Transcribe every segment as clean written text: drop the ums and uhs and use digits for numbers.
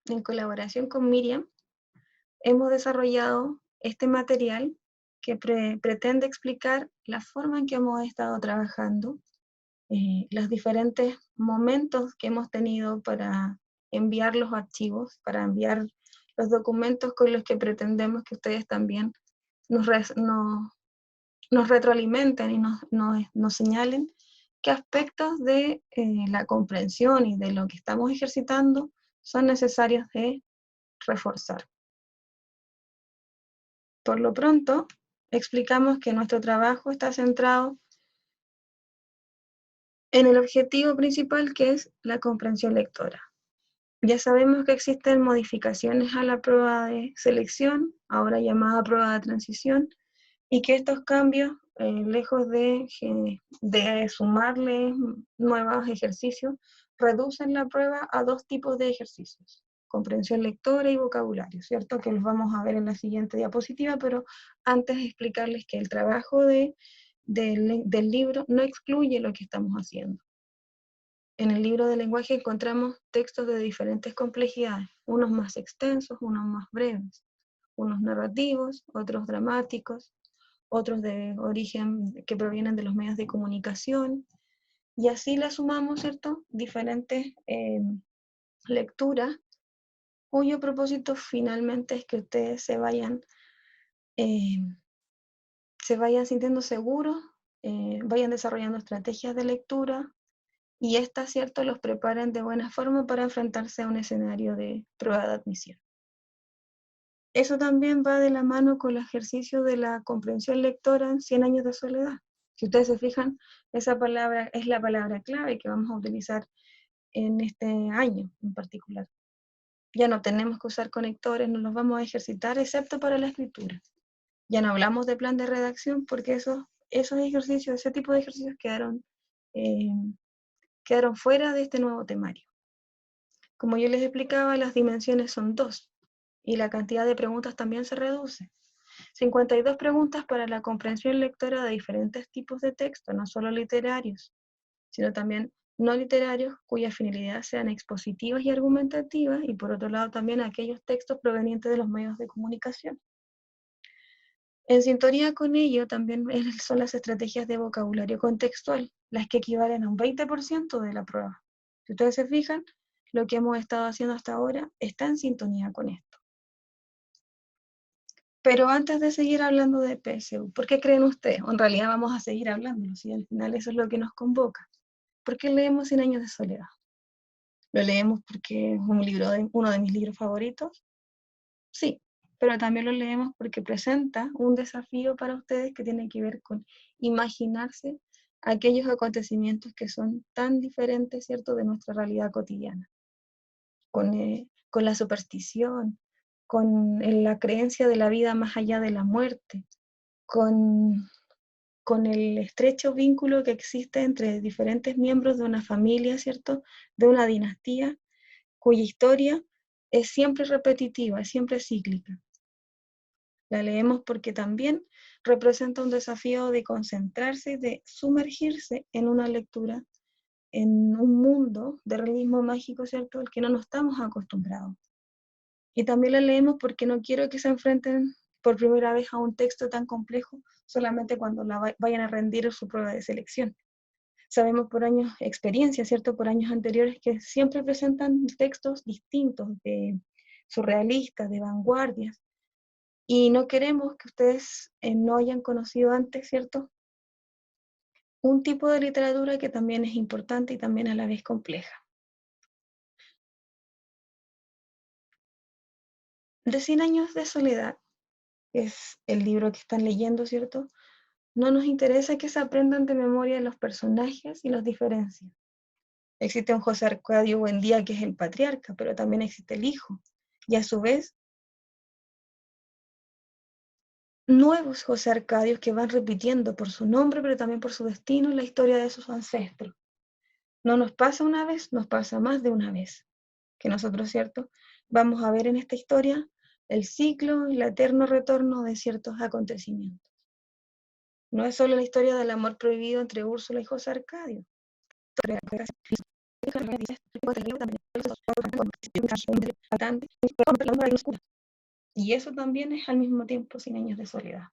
en colaboración con Miriam, hemos desarrollado este material que pretende explicar la forma en que hemos estado trabajando, los diferentes momentos que hemos tenido para enviar los archivos, para enviar los documentos con los que pretendemos que ustedes también nos retroalimenten y nos señalen qué aspectos de la comprensión y de lo que estamos ejercitando son necesarios de reforzar. Por lo pronto, explicamos que nuestro trabajo está centrado en el objetivo principal, que es la comprensión lectora. Ya sabemos que existen modificaciones a la prueba de selección, ahora llamada prueba de transición, y que estos cambios, lejos de sumarle nuevos ejercicios, reducen la prueba a dos tipos de ejercicios: comprensión lectora y vocabulario, ¿cierto? Que los vamos a ver en la siguiente diapositiva, pero antes de explicarles que el trabajo del libro no excluye lo que estamos haciendo. En el libro de lenguaje encontramos textos de diferentes complejidades, unos más extensos, unos más breves, unos narrativos, otros dramáticos, otros de origen que provienen de los medios de comunicación, y así le sumamos, ¿cierto?, diferentes lecturas, cuyo propósito finalmente es que ustedes se vayan sintiendo seguros, vayan desarrollando estrategias de lectura, y estas, ¿cierto?, los preparen de buena forma para enfrentarse a un escenario de prueba de admisión. Eso también va de la mano con el ejercicio de la comprensión lectora en 100 años de soledad. Si ustedes se fijan, esa palabra es la palabra clave que vamos a utilizar en este año en particular. Ya no tenemos que usar conectores, no los vamos a ejercitar excepto para la escritura. Ya no hablamos de plan de redacción porque esos ejercicios, ese tipo de ejercicios quedaron fuera de este nuevo temario. Como yo les explicaba, las dimensiones son 2 y la cantidad de preguntas también se reduce. 52 preguntas para la comprensión lectora de diferentes tipos de texto, no solo literarios, sino también no literarios cuyas finalidades sean expositivas y argumentativas, y por otro lado también aquellos textos provenientes de los medios de comunicación. En sintonía con ello también son las estrategias de vocabulario contextual, las que equivalen a un 20% de la prueba. Si ustedes se fijan, lo que hemos estado haciendo hasta ahora está en sintonía con esto. Pero antes de seguir hablando de PSU, ¿por qué creen ustedes? O en realidad vamos a seguir hablándolo, si al final eso es lo que nos convoca. ¿Por qué leemos 100 años de soledad? ¿Lo leemos porque es uno de mis libros favoritos? Sí, pero también lo leemos porque presenta un desafío para ustedes que tiene que ver con imaginarse aquellos acontecimientos que son tan diferentes, ¿cierto?, de nuestra realidad cotidiana. Con la superstición, con la creencia de la vida más allá de la muerte, con el estrecho vínculo que existe entre diferentes miembros de una familia, ¿cierto?, de una dinastía, cuya historia es siempre repetitiva, es siempre cíclica. La leemos porque también representa un desafío de concentrarse y de sumergirse en una lectura, en un mundo de realismo mágico, ¿cierto?, al que no nos estamos acostumbrados. Y también la leemos porque no quiero que se enfrenten por primera vez a un texto tan complejo solamente cuando vayan a rendir su prueba de selección. Sabemos por años, experiencia, ¿cierto?, por años anteriores, que siempre presentan textos distintos, surrealistas, de vanguardias, y no queremos que ustedes no hayan conocido antes, ¿cierto?, un tipo de literatura que también es importante y también a la vez compleja. De 100 años de soledad, es el libro que están leyendo, ¿cierto?, no nos interesa que se aprendan de memoria los personajes y los diferencien. Existe un José Arcadio Buendía que es el patriarca, pero también existe el hijo, y a su vez nuevos José Arcadios que van repitiendo por su nombre, pero también por su destino, la historia de sus ancestros. No nos pasa una vez, nos pasa más de una vez, que nosotros, ¿cierto?, vamos a ver en esta historia el ciclo y el eterno retorno de ciertos acontecimientos. No es solo la historia del amor prohibido entre Úrsula y José Arcadio. Y eso también es al mismo tiempo 100 años de soledad.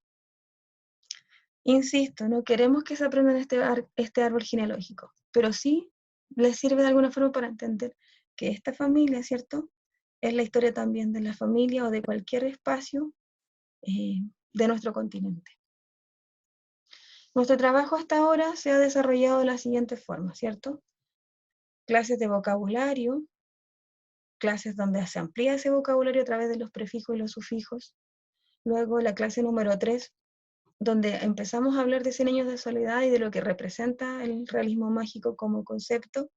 Insisto, no queremos que se aprendan este árbol genealógico, pero sí les sirve de alguna forma para entender que esta familia, ¿cierto? Es la historia también de la familia o de cualquier espacio de nuestro continente. Nuestro trabajo hasta ahora se ha desarrollado de la siguiente forma, ¿cierto? Clases de vocabulario, clases donde se amplía ese vocabulario a través de los prefijos y los sufijos. Luego la clase número 3, donde empezamos a hablar de 100 años de soledad y de lo que representa el realismo mágico como concepto.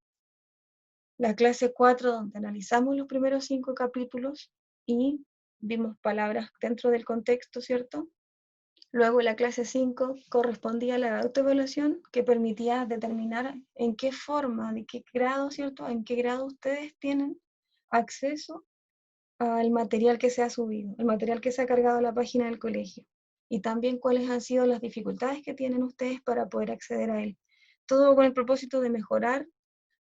La clase 4, donde analizamos los primeros 5 capítulos y vimos palabras dentro del contexto, ¿cierto? Luego la clase 5 correspondía a la autoevaluación, que permitía determinar en qué forma, de qué grado, ¿cierto? En qué grado ustedes tienen acceso al material que se ha subido, el material que se ha cargado a la página del colegio, y también cuáles han sido las dificultades que tienen ustedes para poder acceder a él. Todo con el propósito de mejorar,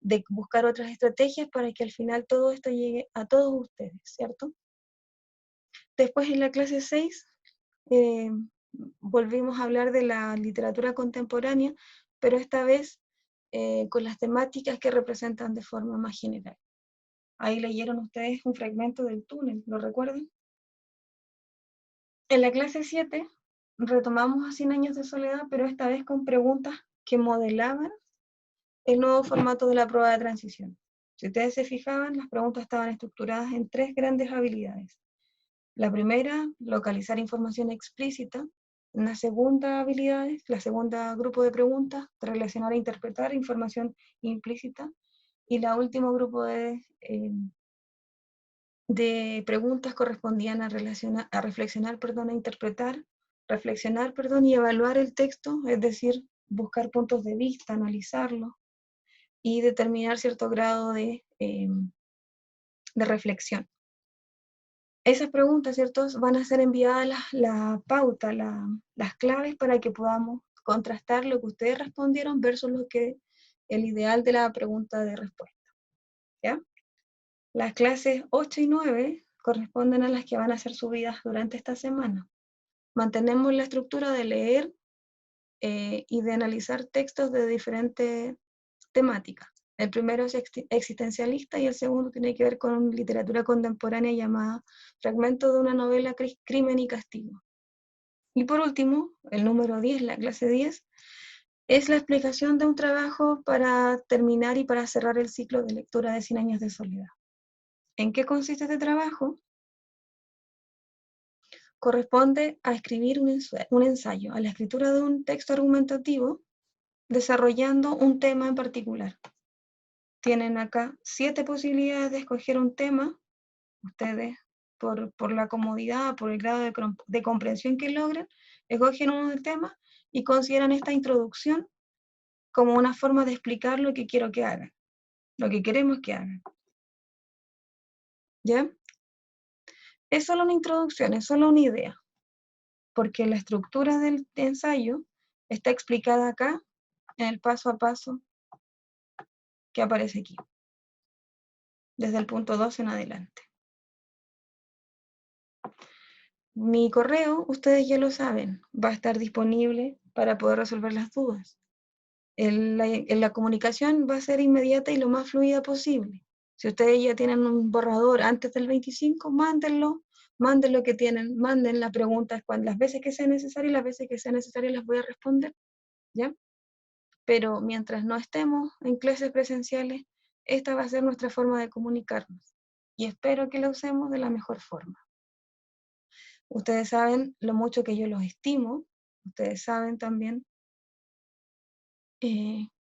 de buscar otras estrategias para que al final todo esto llegue a todos ustedes, ¿cierto? Después en la clase 6 volvimos a hablar de la literatura contemporánea, pero esta vez con las temáticas que representan de forma más general. Ahí leyeron ustedes un fragmento del túnel, ¿lo recuerdan? En la clase 7 retomamos a 100 años de soledad, pero esta vez con preguntas que modelaban el nuevo formato de la prueba de transición. Si ustedes se fijaban, las preguntas estaban estructuradas en 3 grandes habilidades. La primera, localizar información explícita. La segunda habilidad, la segunda grupo de preguntas, relacionar e interpretar información implícita. Y la último grupo de preguntas correspondían a reflexionar, a interpretar, reflexionar, y evaluar el texto, es decir, buscar puntos de vista, analizarlo y determinar cierto grado de reflexión. Esas preguntas, ¿cierto? Van a ser enviadas la pauta, las claves para que podamos contrastar lo que ustedes respondieron versus lo que el ideal de la pregunta de respuesta, ¿ya? Las clases 8 y 9 corresponden a las que van a ser subidas durante esta semana. Mantenemos la estructura de leer y de analizar textos de diferentes temáticas. El primero es existencialista y el segundo tiene que ver con literatura contemporánea llamada Fragmento de una novela, Crimen y Castigo. Y por último, el número 10, la clase 10, es la explicación de un trabajo para terminar y para cerrar el ciclo de lectura de 100 años de soledad. ¿En qué consiste este trabajo? Corresponde a escribir un ensayo, a la escritura de un texto argumentativo desarrollando un tema en particular. Tienen acá 7 posibilidades de escoger un tema. Ustedes, por la comodidad, por el grado de comprensión que logren, escogen uno del tema y consideran esta introducción como una forma de explicar lo que quiero que hagan, lo que queremos que hagan. ¿Ya? Es solo una introducción, es solo una idea, porque la estructura del ensayo está explicada acá en el paso a paso que aparece aquí, desde el punto 2 en adelante. Mi correo, ustedes ya lo saben, va a estar disponible para poder resolver las dudas. La comunicación va a ser inmediata y lo más fluida posible. Si ustedes ya tienen un borrador antes del 25, mándenlo, manden lo que tienen, manden las preguntas las veces que sea necesario y las veces que sea necesario las voy a responder, ¿ya? Pero mientras no estemos en clases presenciales, esta va a ser nuestra forma de comunicarnos y espero que la usemos de la mejor forma. Ustedes saben lo mucho que yo los estimo, ustedes saben también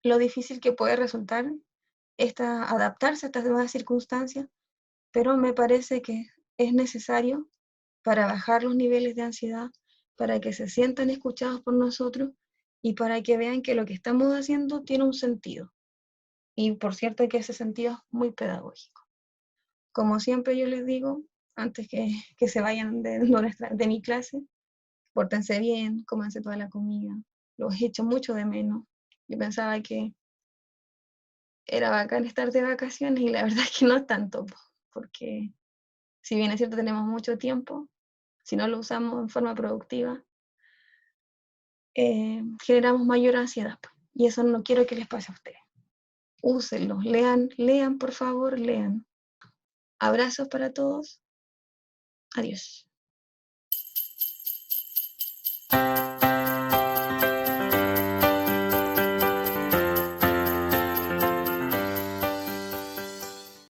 lo difícil que puede resultar adaptarse a estas nuevas circunstancias, pero me parece que es necesario para bajar los niveles de ansiedad, para que se sientan escuchados por nosotros y para que vean que lo que estamos haciendo tiene un sentido. Y por cierto que ese sentido es muy pedagógico. Como siempre yo les digo, antes que se vayan de mi clase, pórtense bien, cómanse toda la comida. Los echo mucho de menos. Yo pensaba que era bacán estar de vacaciones y la verdad es que no es tanto. porque si bien es cierto tenemos mucho tiempo, si no lo usamos en forma productiva, generamos mayor ansiedad. Y eso no quiero que les pase a ustedes. Úsenlos, lean, por favor, lean. Abrazos para todos. Adiós.